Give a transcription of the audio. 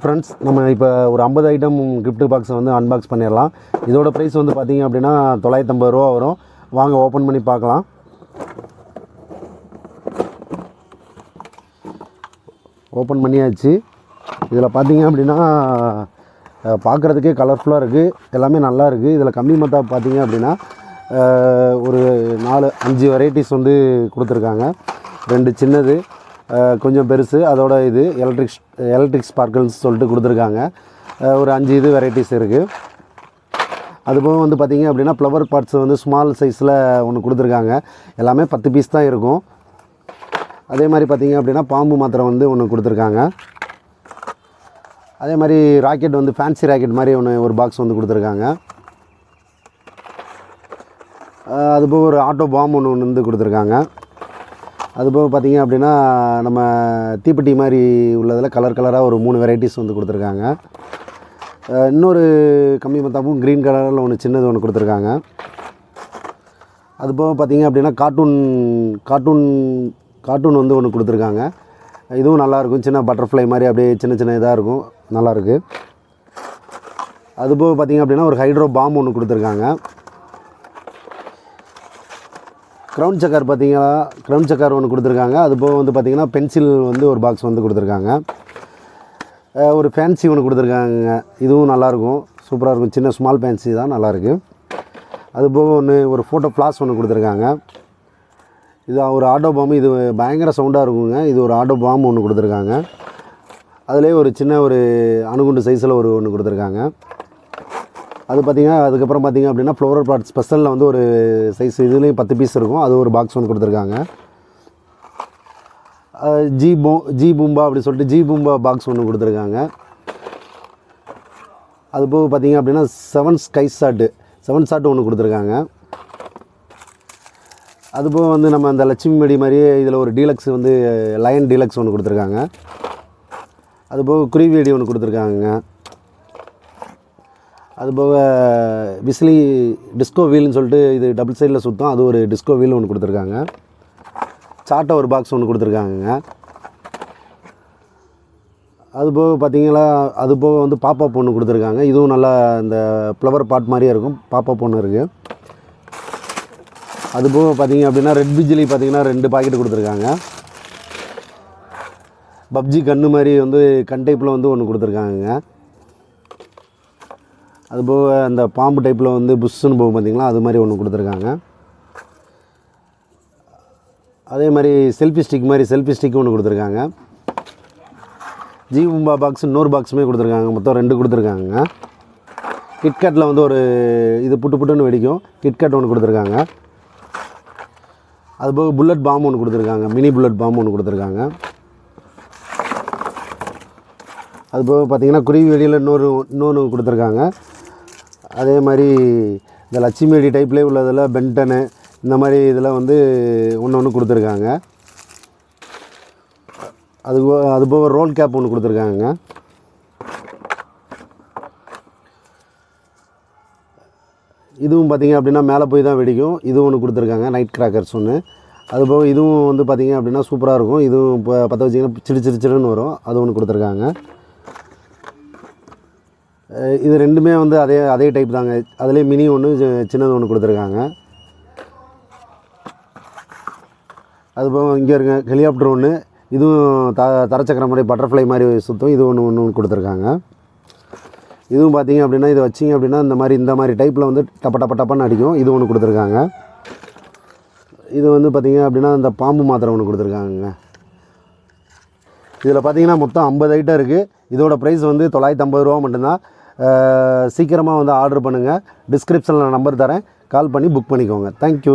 Friends, நம்ம இப்போ ஒரு 50 ஐட்டம் கிஃப்ட் பாக்ஸை வந்து அன்பாக்ஸ் பண்ணிடலாம். இதோட ப்ரைஸ் வந்து பார்த்திங்க அப்படின்னா 950 ரூபா வரும். வாங்க ஓப்பன் பண்ணி பார்க்கலாம். ஓப்பன் பண்ணியாச்சு. இதில் பார்த்திங்க அப்படின்னா பார்க்குறதுக்கே கலர்ஃபுல்லாக இருக்குது, எல்லாமே நல்லா இருக்குது. இதில் கம்மி மத்தா பார்த்திங்க அப்படின்னா ஒரு 4-5 வெரைட்டிஸ் வந்து கொடுத்துருக்காங்க. 2 சின்னது, கொஞ்சம் பெருசு, அதோட இது எலக்ட்ரிக் ஸ்பார்க்கிள்ஸ் சொல்லிட்டு கொடுத்துருக்காங்க. ஒரு 5 இது வெரைட்டிஸ் இருக்குது. அதுபோக வந்து பார்த்திங்க அப்படின்னா ஃப்ளவர் பார்ட்ஸ் வந்து ஸ்மால் சைஸில் ஒன்று கொடுத்துருக்காங்க. எல்லாமே 10 பீஸ் தான் இருக்கும். அதே மாதிரி பார்த்திங்க அப்படின்னா பாம்பு மாத்திரை வந்து ஒன்று கொடுத்துருக்காங்க. அதே மாதிரி ராக்கெட் வந்து ஃபேன்சி ராக்கெட் மாதிரி ஒரு பாக்ஸ் வந்து கொடுத்துருக்காங்க. அதுபோக ஒரு ஆட்டோ பாம் ஒன்று வந்து கொடுத்துருக்காங்க. அதுபோக பார்த்திங்க அப்படின்னா நம்ம தீப்பெட்டி மாதிரி உள்ளதில் கலராக ஒரு 3 வெரைட்டிஸ் வந்து கொடுத்துருக்காங்க. இன்னொரு கம்மி மத்தாப்பும் க்ரீன் கலரில் ஒன்று சின்னது ஒன்று கொடுத்துருக்காங்க. அதுபோக பார்த்திங்க அப்படின்னா கார்ட்டூன் வந்து ஒன்று கொடுத்துருக்காங்க. இதுவும் நல்லாயிருக்கும். சின்ன பட்டர்ஃப்ளை மாதிரி அப்படியே சின்ன இதாக இருக்கும், நல்லாயிருக்கு. அதுபோக பார்த்திங்க அப்படின்னா ஒரு ஹைட்ரோ பாம் ஒன்று கொடுத்துருக்காங்க. க்ரௌன் சக்கர் பார்த்திங்களா, க்ரௌன் சக்கர் ஒன்று கொடுத்துருக்காங்க. அதுபோக வந்து பார்த்திங்கன்னா பென்சில் வந்து ஒரு பாக்ஸ் வந்து கொடுத்துருக்காங்க. ஒரு ஃபேன்சி ஒன்று கொடுத்துருக்காங்க. இதுவும் நல்லாயிருக்கும், சூப்பராக இருக்கும். சின்ன ஸ்மால் ஃபேன்சி தான், நல்லாயிருக்கு. அதுபோக ஒரு ஃபோட்டோ ஃப்ளாஷ் ஒன்று கொடுத்துருக்காங்க. இது ஒரு ஆட்டோ பாம்பு. இது பயங்கர சவுண்டாக இருக்குங்க. இது ஒரு ஆட்டோ பாம்பு ஒன்று கொடுத்துருக்காங்க. அதிலே ஒரு சின்ன ஒரு அணுகுண்டு சைஸில் ஒன்று கொடுத்துருக்காங்க. அதுக்கப்புறம் பார்த்திங்க அப்படின்னா ஃப்ளவர் பாட் ஸ்பெஷலில் வந்து ஒரு சைஸ், இதுலேயும் 10 பீஸ் இருக்கும். அது ஒரு பாக்ஸ் ஒன்று கொடுத்துருக்காங்க. ஜி பூம்பா அப்படி சொல்லிட்டு ஜி பூம்பா பாக்ஸ் ஒன்று கொடுத்துருக்காங்க. அதுபோக பார்த்திங்க அப்படின்னா 7 ஷாட் ஒன்று கொடுத்துருக்காங்க. அதுபோக வந்து நம்ம அந்த லட்சுமி மடி மாதிரியே இதில் ஒரு டீலக்ஸ் வந்து லயன் டீலக்ஸ் ஒன்று கொடுத்துருக்காங்க. அதுபோக குருவி வெடி ஒன்று கொடுத்துருக்காங்க. அதுபோக விசிலி டிஸ்கோ வீல்னு சொல்லிட்டு இது டபுள் சைடில் சுற்றும், அது ஒரு டிஸ்கோ வீல் ஒன்று கொடுத்துருக்காங்க. சாட்டை ஒரு பாக்ஸ் ஒன்று கொடுத்துருக்காங்க. அதுபோக பார்த்திங்களா, அதுபோக வந்து பாப்பாப் ஒன்று கொடுத்துருக்காங்க. இதுவும் நல்லா இந்த ஃப்ளவர் பாட் மாதிரியே இருக்கும். பாப்பாப் ஒன்று இருக்குது. அதுபோக பார்த்திங்க அப்படின்னா ரெட் பிஜிலி பார்த்திங்கன்னா 2 பாக்கெட் கொடுத்துருக்காங்க. பப்ஜி கன்று மாதிரி வந்து கண் டைப்பில் வந்து ஒன்று கொடுத்துருக்காங்க. அதுபோக அந்த பாம்பு டைப்பில் வந்து புஷ்ஷுன்னு போகும் பார்த்திங்களா, அது மாதிரி ஒன்று கொடுத்துருக்காங்க. அதே மாதிரி செல்ஃபி ஸ்டிக் ஒன்று கொடுத்துருக்காங்க. ஜி பூம்பா பாக்ஸ் இன்னொரு பாக்ஸுமே கொடுத்துருக்காங்க. மொத்தம் 2 கொடுத்துருக்காங்க. கிட்கட்டில் வந்து ஒரு இது புட்டுன்னு வெடிக்கும், கிட்கட் ஒன்று கொடுத்துருக்காங்க. அதுபோக புல்லட் பாம் ஒன்று கொடுத்துருக்காங்க. மினி புல்லட் பாம் ஒன்று கொடுத்துருக்காங்க. அதுபோக பார்த்திங்கன்னா குருவி வெடியில் இன்னொன்று கொடுத்துருக்காங்க. அதே மாதிரி இந்த லட்சுமி வெடி டைப்லேயே உள்ளதில் பென்டனு இந்த மாதிரி இதில் வந்து ஒன்று கொடுத்துருக்காங்க. அதுபோக ரோல் கேப் ஒன்று கொடுத்துருக்காங்க. இதுவும் பார்த்திங்க அப்படின்னா மேலே போய் தான் வெடிக்கும். இதுவும் ஒன்று கொடுத்துருக்காங்க, நைட் கிராக்கர்ஸ் ஒன்று. அதுபோக இதுவும் வந்து பார்த்திங்க அப்படின்னா சூப்பராக இருக்கும். இதுவும் இப்போ பற்ற வச்சிங்கன்னா சிடுன்னு வரும், அது ஒன்று கொடுத்துருக்காங்க. இது 2மே வந்து அதே டைப் தாங்க. அதிலே மினி ஒன்று சின்னது ஒன்று கொடுத்துருக்காங்க. அதுபோக இங்கே இருங்க ஹெலிகாப்டர் ஒன்று, இதுவும் தரச்சக்கர மாதிரி பட்டர்ஃப்ளை மாதிரி சுற்றும், இது ஒன்று கொடுத்துருக்காங்க. இதுவும் பார்த்திங்க அப்படின்னா இதை வச்சிங்க அப்படின்னா இந்த மாதிரி டைப்பில் வந்து டப்பன்னு அடிக்கும். இது ஒன்று கொடுத்துருக்காங்க. இது வந்து பார்த்திங்க அப்படின்னா இந்த பாம்பு மாத்திரை ஒன்று கொடுத்துருக்காங்க. இதில் பார்த்திங்கன்னா மொத்தம் 50 ஐட்டம் இருக்குது. இதோட ப்ரைஸ் வந்து 950 ரூபா மட்டும்தான். சீக்கிரமாக வந்து ஆர்டர் பண்ணுங்கள். டிஸ்கிரிப்ஷனில் நம்பர் தரேன், கால் பண்ணி புக் பண்ணிக்கோங்க. தேங்க்யூ.